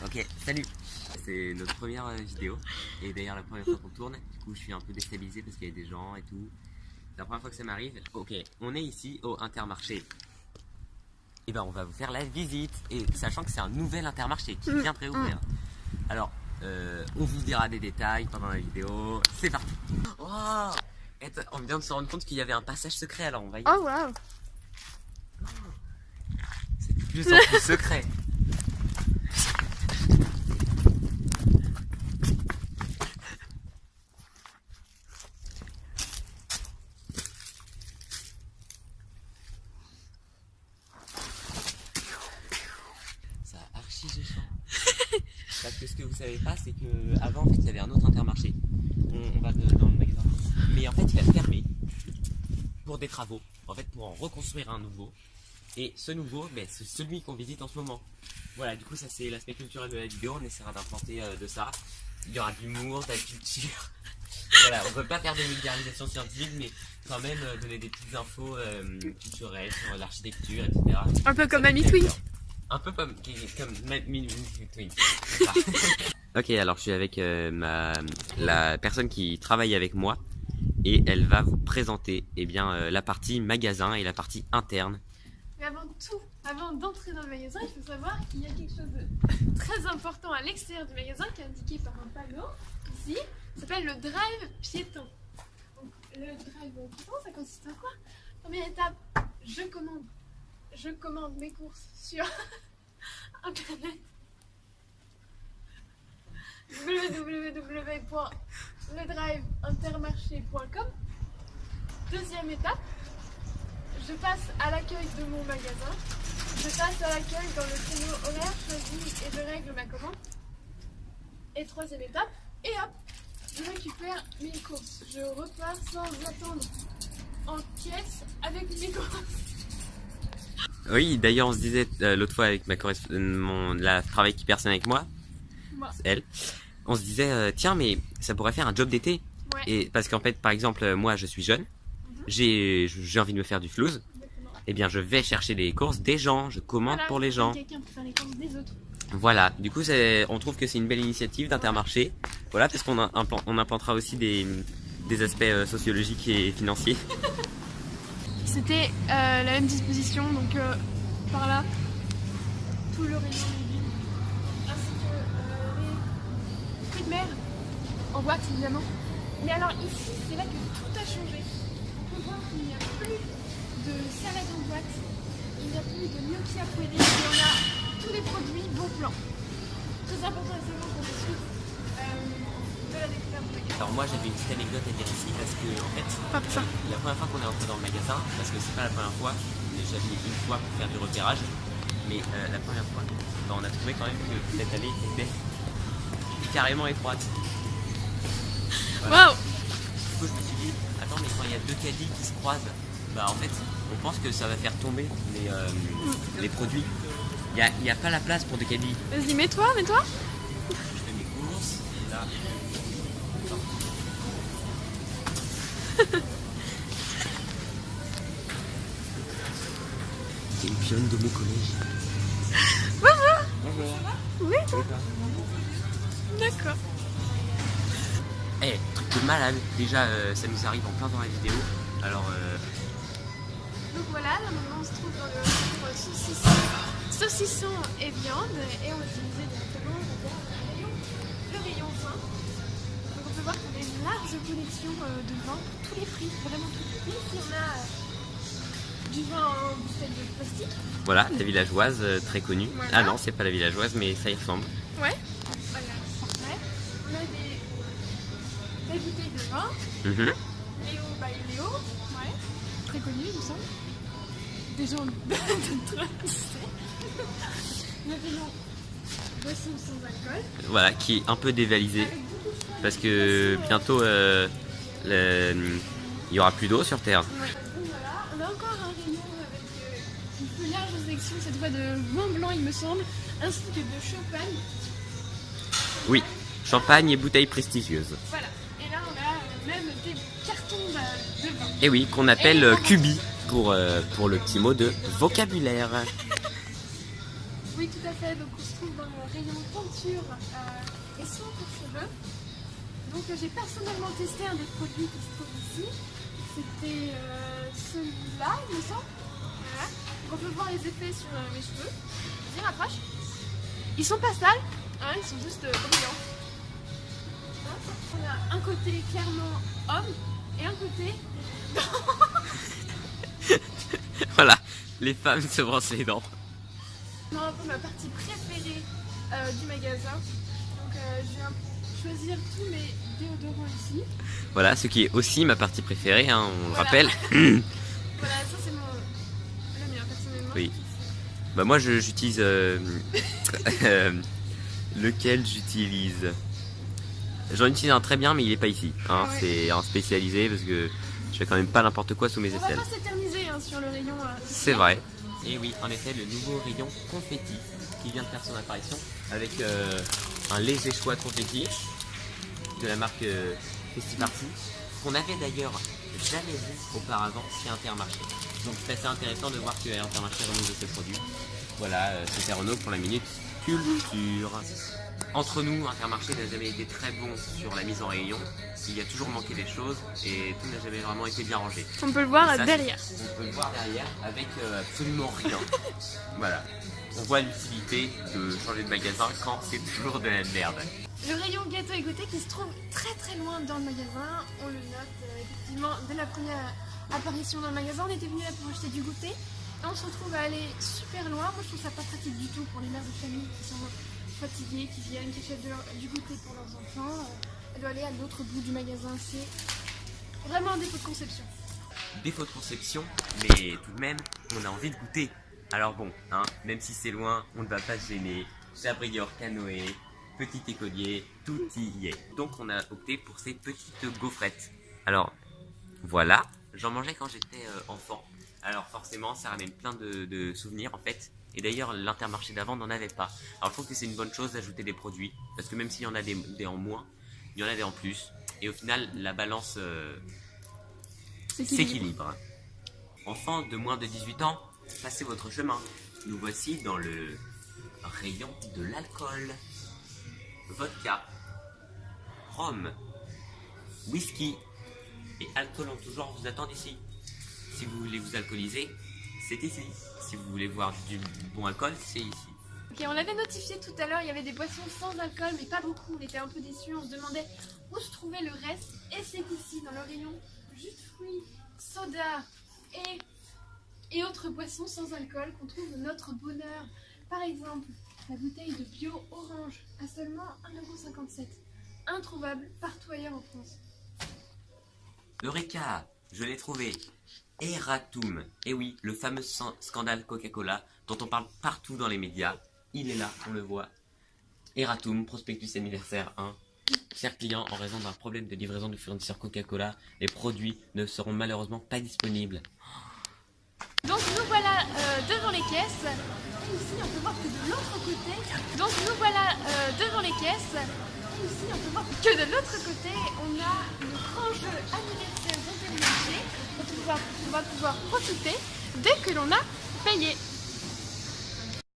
Ok, salut. C'est notre première vidéo et d'ailleurs la première fois qu'on tourne. Du coup, je suis un peu déstabilisé parce qu'il y a des gens et tout. C'est la première fois que ça m'arrive. Ok, on est ici au Intermarché. Et ben, on va vous faire la visite. Et sachant que c'est un nouvel Intermarché qui vient de réouvrir. Alors, on vous dira des détails pendant la vidéo. C'est parti. Oh, on vient de se rendre compte qu'il y avait un passage secret. Alors, on va y aller. Oh waouh. C'est de plus en plus secret. Ça archi je sens. Parce que ce que vous savez pas, c'est que avant en fait il y avait un autre Intermarché. On va dans le magasin. Mais en fait il a fermé pour des travaux. En fait pour en reconstruire un nouveau. Et ce nouveau, ben, c'est celui qu'on visite en ce moment. Voilà, du coup ça c'est l'aspect culturel de la vidéo. On essaiera d'implanter de ça. Il y aura de l'humour, de la culture. Voilà, on peut pas faire de vulgarisation scientifique, mais quand même donner des petites infos culturelles sur l'architecture, etc. Un peu comme Mamie Twink. Un peu comme Mamie Twink. Ok, alors je suis avec la personne qui travaille avec moi et elle va vous présenter la partie magasin et la partie interne. Mais avant d'entrer dans le magasin, il faut savoir qu'il y a quelque chose de très important à l'extérieur du magasin qui est indiqué par un panneau ici. Ça s'appelle le drive piéton. Donc, le drive piéton, ça consiste en quoi? Première étape, je commande mes courses sur internet www.ledriveintermarché.com. Deuxième étape, je passe à l'accueil de mon magasin. Je passe à l'accueil dans le créneau horaire choisi et je règle ma commande. Et troisième étape, et hop, je récupère mes courses. Je repars sans attendre en caisse avec mes courses. Oui, d'ailleurs on se disait l'autre fois avec la travail qui personne avec moi, elle, on se disait tiens mais ça pourrait faire un job d'été. Ouais. Et parce qu'en fait par exemple moi je suis jeune, j'ai envie de me faire du flouze. Eh bien je vais chercher les courses des gens, je commande pour les gens. Quelqu'un pour faire les courses des autres. Voilà, du coup on trouve que c'est une belle initiative d'Intermarché. Voilà, parce qu'on on implantera aussi des aspects sociologiques et financiers. C'était la même disposition, donc par là, tout le rayon légumes, ainsi que les fruits de mer, en boîte évidemment. Mais alors ici, c'est là que tout a changé. On peut voir qu'il n'y a plus de salade en boîte, il n'y a plus de gnocchi à poêler, et on a tous les produits bon plan. Très important à savoir pour la suite de la découverte du magasin. Alors moi j'avais une petite anecdote à dire ici parce que en fait la première fois qu'on est entré dans le magasin, parce que c'est pas la première fois, déjà venu une fois pour faire du repérage, mais la première fois on a trouvé quand même que cette allée était carrément étroite. Voilà. Waouh. Du coup je me suis dit, attends mais quand il y a deux caddies qui se croisent, bah en fait on pense que ça va faire tomber les produits. Il n'y a pas la place pour deux caddies. Vas-y, mets-toi. Je fais mes courses et là. C'est une pionne de mon collège. Bonjour. Bonjour. Oui, toi. D'accord. Eh, truc de malade. Déjà, ça nous arrive en plein dans la vidéo. Alors, Donc voilà, là maintenant on se trouve dans le saucisson et viande et on va utiliser directement le rayon vin. Donc on peut voir qu'on a une large collection de vins pour tous les prix, vraiment tous les prix. Ici on a du vin en bouteille de plastique. voilà, la villageoise, très connue. Voilà. Ah non, c'est pas la villageoise, mais ça y ressemble. Ouais, voilà. Ouais. On a des bouteilles de vin. Léo by Léo, ouais, très connu il me semble. Des gens de le rayon boisson sans alcool. Voilà, qui est un peu dévalisé. Avec beaucoup de choix. Parce que bientôt, il y aura plus d'eau sur Terre. Ouais. Donc voilà, on a encore un rayon avec une plus large sélection, cette fois de vin blanc il me semble, ainsi que de champagne. Oui, champagne et bouteilles prestigieuses. Voilà, et là on a même des cartons de vin. Et oui, qu'on appelle cubi pour le petit mot de vocabulaire. Oui, tout à fait. Donc, on se trouve dans le rayon teinture et soin pour cheveux. Donc, j'ai personnellement testé un des produits qui se trouve ici. C'était celui-là, il me semble. Voilà. Donc, on peut voir les effets sur mes cheveux. Vas-y, rapproche. Ils sont pas sales, hein, ils sont juste brillants. On a un côté clairement homme et un côté... Voilà, les femmes se brossent les dents. C'est un peu ma partie préférée du magasin. Donc je viens choisir tous mes déodorants ici. Voilà, ce qui est aussi ma partie préférée, hein, on le rappelle. Voilà, ça c'est le mien personnellement. Oui. Bah moi j'utilise... lequel j'utilise? J'en utilise un très bien mais il est pas ici. Hein, Ouais. C'est un spécialisé parce que je fais quand même pas n'importe quoi sous mes On va aisselles. pas s'éterniser hein, sur le rayon. C'est vrai. Et oui, en effet, le nouveau rayon confetti qui vient de faire son apparition avec un léger choix de confetti de la marque Festiparty qu'on avait d'ailleurs jamais vu auparavant chez Intermarché. Donc c'est assez intéressant de voir que Intermarché renouveau ses produits. Voilà, c'était Renault pour la minute culture. Entre nous, Intermarché n'a jamais été très bon sur la mise en rayon. Il y a toujours manqué des choses et tout n'a jamais vraiment été bien rangé. On peut le voir Et ça, derrière. On peut le voir derrière avec absolument rien. Voilà. On voit l'utilité de changer de magasin quand c'est toujours de la merde. Le rayon gâteau et goûter qui se trouve très très loin dans le magasin. On le note effectivement dès la première apparition dans le magasin. On était venu là pour acheter du goûter. Et on se retrouve à aller super loin. Moi je trouve ça pas pratique du tout pour les mères de famille qui sont fatiguées, qui viennent, qui achètent du goûter pour leurs enfants. Elle doit aller à l'autre bout du magasin. C'est vraiment un défaut de conception. Défaut de conception, mais tout de même, on a envie de goûter. Alors bon, hein, même si c'est loin, on ne va pas se gêner. Chabrior, canoë, petit écolier, tout y est. Donc on a opté pour ces petites gaufrettes. Alors, voilà, j'en mangeais quand j'étais enfant. Alors forcément, ça ramène plein de souvenirs en fait. Et d'ailleurs, l'Intermarché d'avant n'en avait pas. Alors je trouve que c'est une bonne chose d'ajouter des produits. Parce que même s'il y en a des en moins, il y en a des en plus. Et au final, la balance s'équilibre. Enfants de moins de 18 ans, passez votre chemin. Nous voici dans le rayon de l'alcool. Vodka, rhum, whisky et alcool en tout genre vous attendent ici. Si vous voulez vous alcooliser, c'est ici. Si vous voulez voir du bon alcool, c'est ici. Ok, on l'avait notifié tout à l'heure, il y avait des boissons sans alcool, mais pas beaucoup. On était un peu déçus, on se demandait où se trouvait le reste. Et c'est ici, dans le rayon jus de fruits, soda et autres boissons sans alcool qu'on trouve notre bonheur. Par exemple, la bouteille de bio orange à seulement 1,57 €. Introuvable partout ailleurs en France. Eureka, je l'ai trouvé. Eratum. Et oui, le fameux scandale Coca-Cola dont on parle partout dans les médias. Il est là, on le voit. Eratum, prospectus anniversaire 1. Chers clients, en raison d'un problème de livraison du fournisseur Coca-Cola, les produits ne seront malheureusement pas disponibles. Donc nous voilà devant les caisses. Et ici on peut voir que de l'autre côté. Donc nous voilà devant les caisses. Et ici on peut voir que de l'autre côté on a le grand jeu anniversaire d'Intermarché dont on va pouvoir profiter dès que l'on a payé.